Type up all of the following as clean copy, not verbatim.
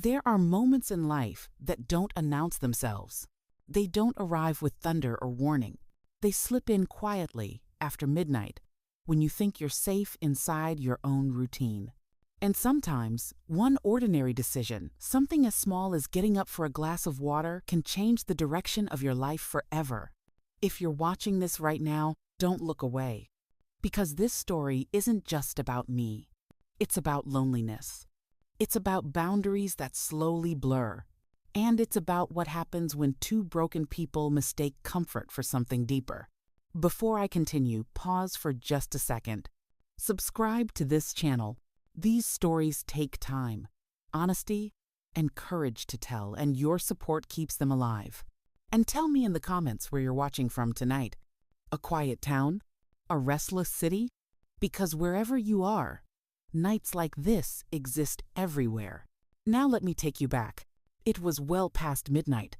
There are moments in life that don't announce themselves. They don't arrive with thunder or warning. They slip in quietly after midnight when you think you're safe inside your own routine. And sometimes, one ordinary decision, something as small as getting up for a glass of water, can change the direction of your life forever. If you're watching this right now, don't look away. Because this story isn't just about me. It's about loneliness. It's about boundaries that slowly blur. And it's about what happens when two broken people mistake comfort for something deeper. Before I continue, pause for just a second. Subscribe to this channel. These stories take time, honesty, and courage to tell, and your support keeps them alive. And tell me in the comments where you're watching from tonight. A quiet town? A restless city? Because wherever you are, nights like this exist everywhere. Now let me take you back. It was well past midnight,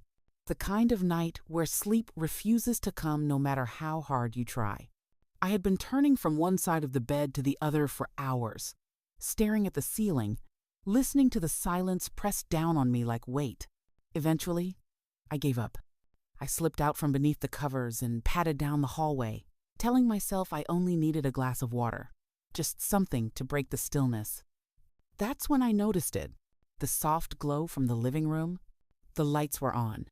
the kind of night where sleep refuses to come no matter how hard you try. I had been turning from one side of the bed to the other for hours, staring at the ceiling, listening to the silence press down on me like weight. Eventually, I gave up. I slipped out from beneath the covers and padded down the hallway, telling myself I only needed a glass of water, just something to break the stillness. That's when I noticed it, the soft glow from the living room. The lights were on,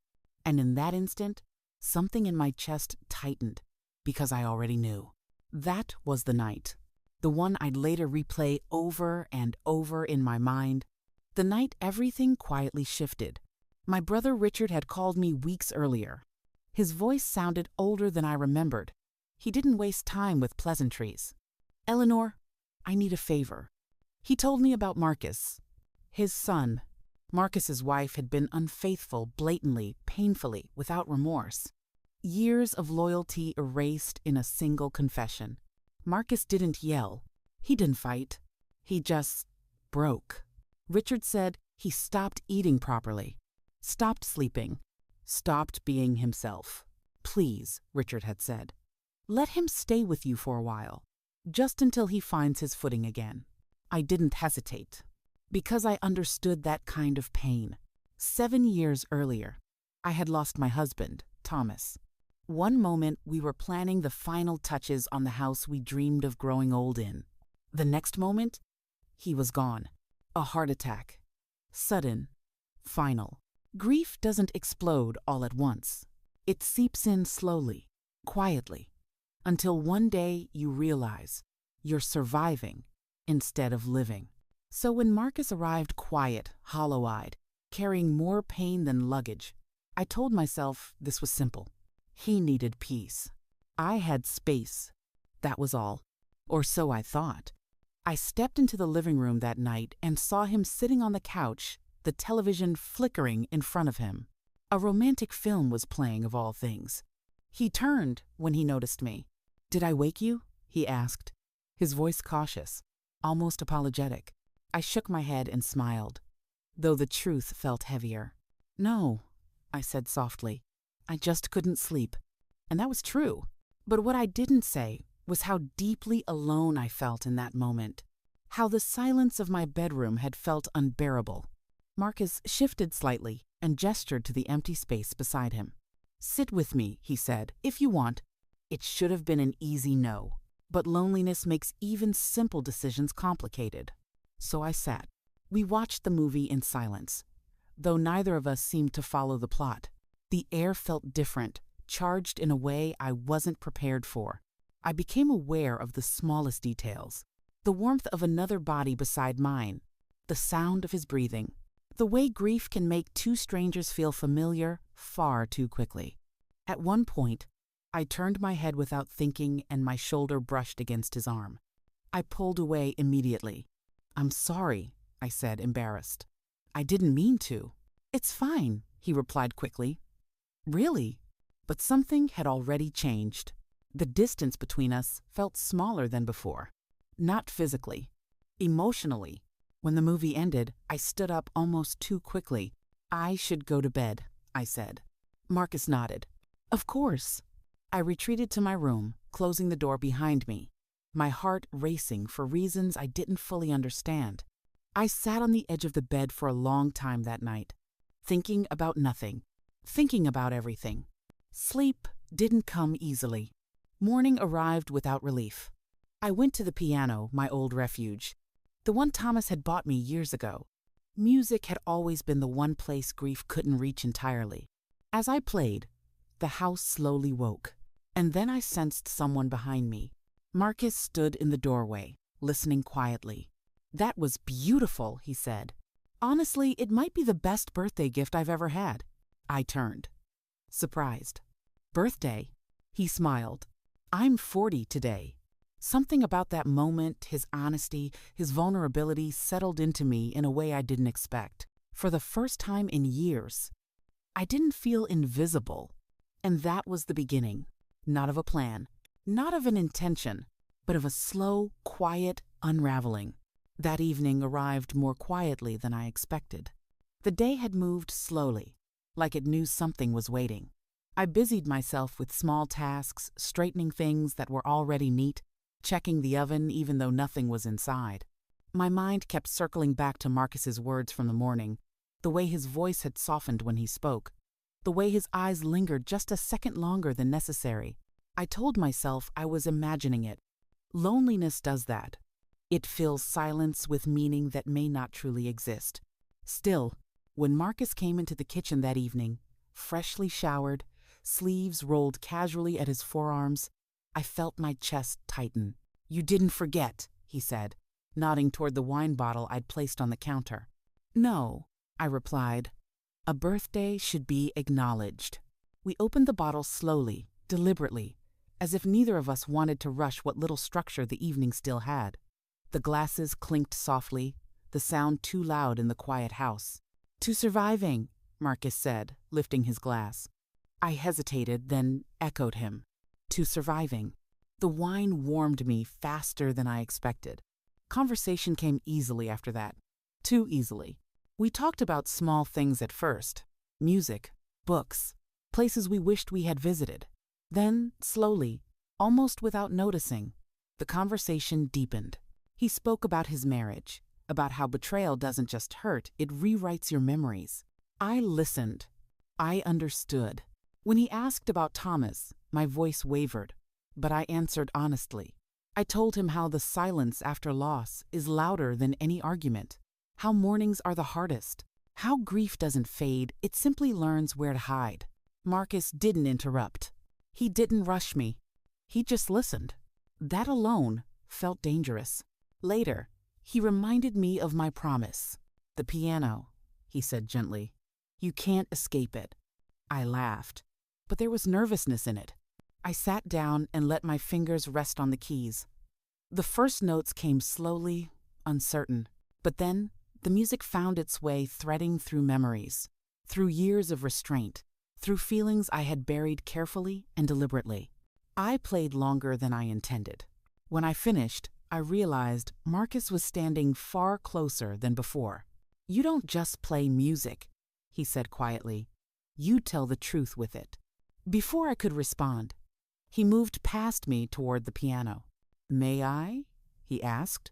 and in that instant, something in my chest tightened, because I already knew. That was the night. The one I'd later replay over and over in my mind. The night everything quietly shifted. My brother Richard had called me weeks earlier. His voice sounded older than I remembered. He didn't waste time with pleasantries. "Eleanor, I need a favor." He told me about Marcus, his son. Marcus's wife had been unfaithful blatantly, painfully, without remorse. Years of loyalty erased in a single confession. Marcus didn't yell. He didn't fight. He just broke. Richard said he stopped eating properly, stopped sleeping, stopped being himself. "Please," Richard had said, "let him stay with you for a while, just until he finds his footing again." I didn't hesitate, because I understood that kind of pain. 7 years earlier, I had lost my husband, Thomas. One moment we were planning the final touches on the house we dreamed of growing old in. The next moment, he was gone. A heart attack. Sudden. Final. Grief doesn't explode all at once. It seeps in slowly, quietly, until one day you realize you're surviving instead of living. So when Marcus arrived quiet, hollow-eyed, carrying more pain than luggage, I told myself this was simple. He needed peace. I had space. That was all. Or so I thought. I stepped into the living room that night and saw him sitting on the couch, the television flickering in front of him. A romantic film was playing, of all things. He turned when he noticed me. "Did I wake you?" he asked, his voice cautious, almost apologetic. I shook my head and smiled, though the truth felt heavier. "No," I said softly. "I just couldn't sleep." And that was true. But what I didn't say was how deeply alone I felt in that moment, how the silence of my bedroom had felt unbearable. Marcus shifted slightly and gestured to the empty space beside him. "Sit with me," he said, "if you want." It should have been an easy no, but loneliness makes even simple decisions complicated. So I sat. We watched the movie in silence, though neither of us seemed to follow the plot. The air felt different, charged in a way I wasn't prepared for. I became aware of the smallest details. The warmth of another body beside mine, the sound of his breathing, the way grief can make two strangers feel familiar far too quickly. At one point, I turned my head without thinking and my shoulder brushed against his arm. I pulled away immediately. "I'm sorry," I said, embarrassed. "I didn't mean to." "It's fine," he replied quickly. "Really?" But something had already changed. The distance between us felt smaller than before. Not physically, emotionally. When the movie ended, I stood up almost too quickly. "I should go to bed," I said. Marcus nodded. "Of course." I retreated to my room, closing the door behind me, my heart racing for reasons I didn't fully understand. I sat on the edge of the bed for a long time that night, thinking about nothing, thinking about everything. Sleep didn't come easily. Morning arrived without relief. I went to the piano, my old refuge, the one Thomas had bought me years ago. Music had always been the one place grief couldn't reach entirely. As I played, the house slowly woke, and then I sensed someone behind me. Marcus stood in the doorway, listening quietly. "That was beautiful," he said. "Honestly, it might be the best birthday gift I've ever had." I turned, surprised. "Birthday?" He smiled. "I'm 40 today." Something about that moment, his honesty, his vulnerability settled into me in a way I didn't expect. For the first time in years, I didn't feel invisible. And that was the beginning, not of a plan, not of an intention, but of a slow, quiet unraveling. That evening arrived more quietly than I expected. The day had moved slowly, like it knew something was waiting. I busied myself with small tasks, straightening things that were already neat, checking the oven even though nothing was inside. My mind kept circling back to Marcus's words from the morning, the way his voice had softened when he spoke, the way his eyes lingered just a second longer than necessary. I told myself I was imagining it. Loneliness does that. It fills silence with meaning that may not truly exist. Still, when Marcus came into the kitchen that evening, freshly showered, sleeves rolled casually at his forearms, I felt my chest tighten. "You didn't forget," he said, nodding toward the wine bottle I'd placed on the counter. "No," I replied. "A birthday should be acknowledged." We opened the bottle slowly, deliberately, as if neither of us wanted to rush what little structure the evening still had. The glasses clinked softly, the sound too loud in the quiet house. "To surviving," Marcus said, lifting his glass. I hesitated, then echoed him. "To surviving." The wine warmed me faster than I expected. Conversation came easily after that. Too easily. We talked about small things at first. Music, books, places we wished we had visited. Then, slowly, almost without noticing, the conversation deepened. He spoke about his marriage, about how betrayal doesn't just hurt, it rewrites your memories. I listened. I understood. When he asked about Thomas, my voice wavered, but I answered honestly. I told him how the silence after loss is louder than any argument, how mornings are the hardest, how grief doesn't fade, it simply learns where to hide. Marcus didn't interrupt. He didn't rush me. He just listened. That alone felt dangerous. Later, he reminded me of my promise. "The piano," he said gently. "You can't escape it." I laughed, but there was nervousness in it. I sat down and let my fingers rest on the keys. The first notes came slowly, uncertain, but then the music found its way threading through memories, through years of restraint, through feelings I had buried carefully and deliberately. I played longer than I intended. When I finished, I realized Marcus was standing far closer than before. "You don't just play music," he said quietly. "You tell the truth with it." Before I could respond, he moved past me toward the piano. "May I?" he asked.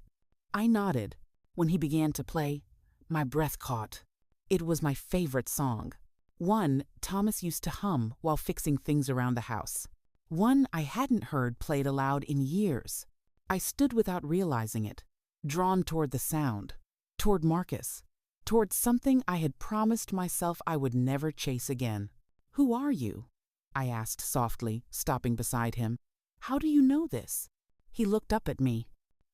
I nodded. When he began to play, my breath caught. It was my favorite song. One Thomas used to hum while fixing things around the house. One I hadn't heard played aloud in years. I stood without realizing it, drawn toward the sound, toward Marcus, toward something I had promised myself I would never chase again. "Who are you?" I asked softly, stopping beside him. "How do you know this?" He looked up at me,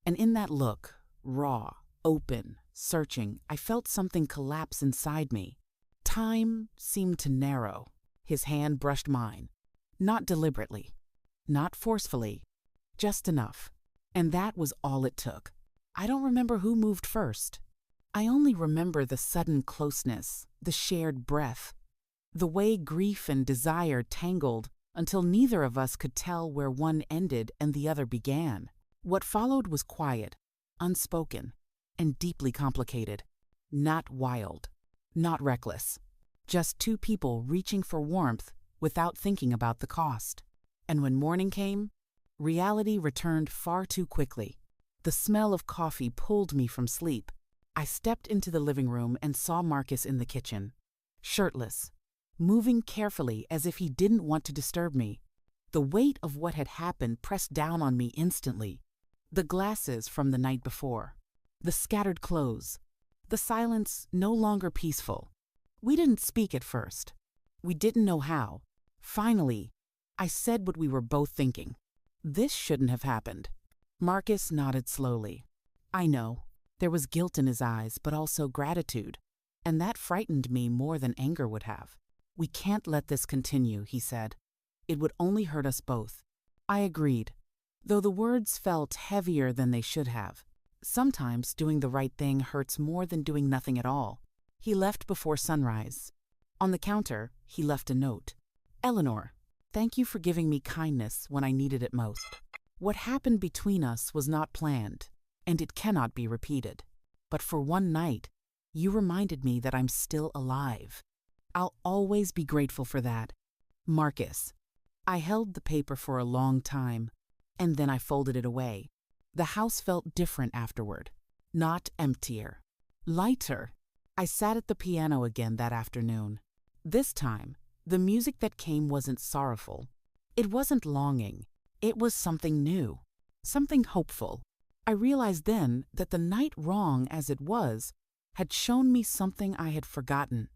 and in that look, raw, open, searching, I felt something collapse inside me. Time seemed to narrow. His hand brushed mine. Not deliberately, not forcefully, just enough. And that was all it took. I don't remember who moved first. I only remember the sudden closeness, the shared breath, the way grief and desire tangled until neither of us could tell where one ended and the other began. What followed was quiet, unspoken, and deeply complicated. Not wild, not reckless. Just two people reaching for warmth without thinking about the cost. And when morning came, reality returned far too quickly. The smell of coffee pulled me from sleep. I stepped into the living room and saw Marcus in the kitchen, shirtless, moving carefully as if he didn't want to disturb me. The weight of what had happened pressed down on me instantly. The glasses from the night before, the scattered clothes, the silence no longer peaceful. We didn't speak at first. We didn't know how. Finally, I said what we were both thinking. This shouldn't have happened. Marcus nodded slowly. I know. There was guilt in his eyes, but also gratitude. And that frightened me more than anger would have. We can't let this continue, he said. It would only hurt us both. I agreed, though the words felt heavier than they should have. Sometimes doing the right thing hurts more than doing nothing at all. He left before sunrise. On the counter, he left a note. Eleanor, thank you for giving me kindness when I needed it most. What happened between us was not planned, and it cannot be repeated. But for one night, you reminded me that I'm still alive. I'll always be grateful for that. Marcus. I held the paper for a long time, and then I folded it away. The house felt different afterward. Not emptier. Lighter. I sat at the piano again that afternoon. This time, the music that came wasn't sorrowful. It wasn't longing. It was something new. Something hopeful. I realized then that the night, wrong as it was, had shown me something I had forgotten.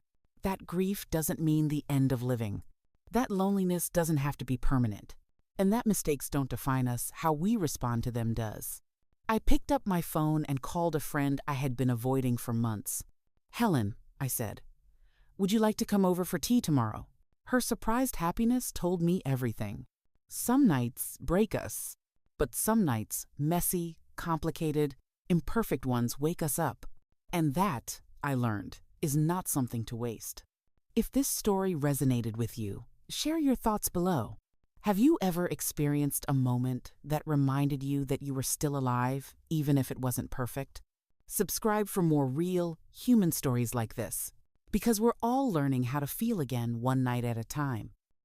That grief doesn't mean the end of living. That loneliness doesn't have to be permanent. And that mistakes don't define us, how we respond to them does. I picked up my phone and called a friend I had been avoiding for months. Helen, I said, would you like to come over for tea tomorrow? Her surprised happiness told me everything. Some nights break us, but some nights, messy, complicated, imperfect ones, wake us up. And that, I learned, is not something to waste. If this story resonated with you, share your thoughts below. Have you ever experienced a moment that reminded you that you were still alive, even if it wasn't perfect? Subscribe for more real, human stories like this, because we're all learning how to feel again one night at a time.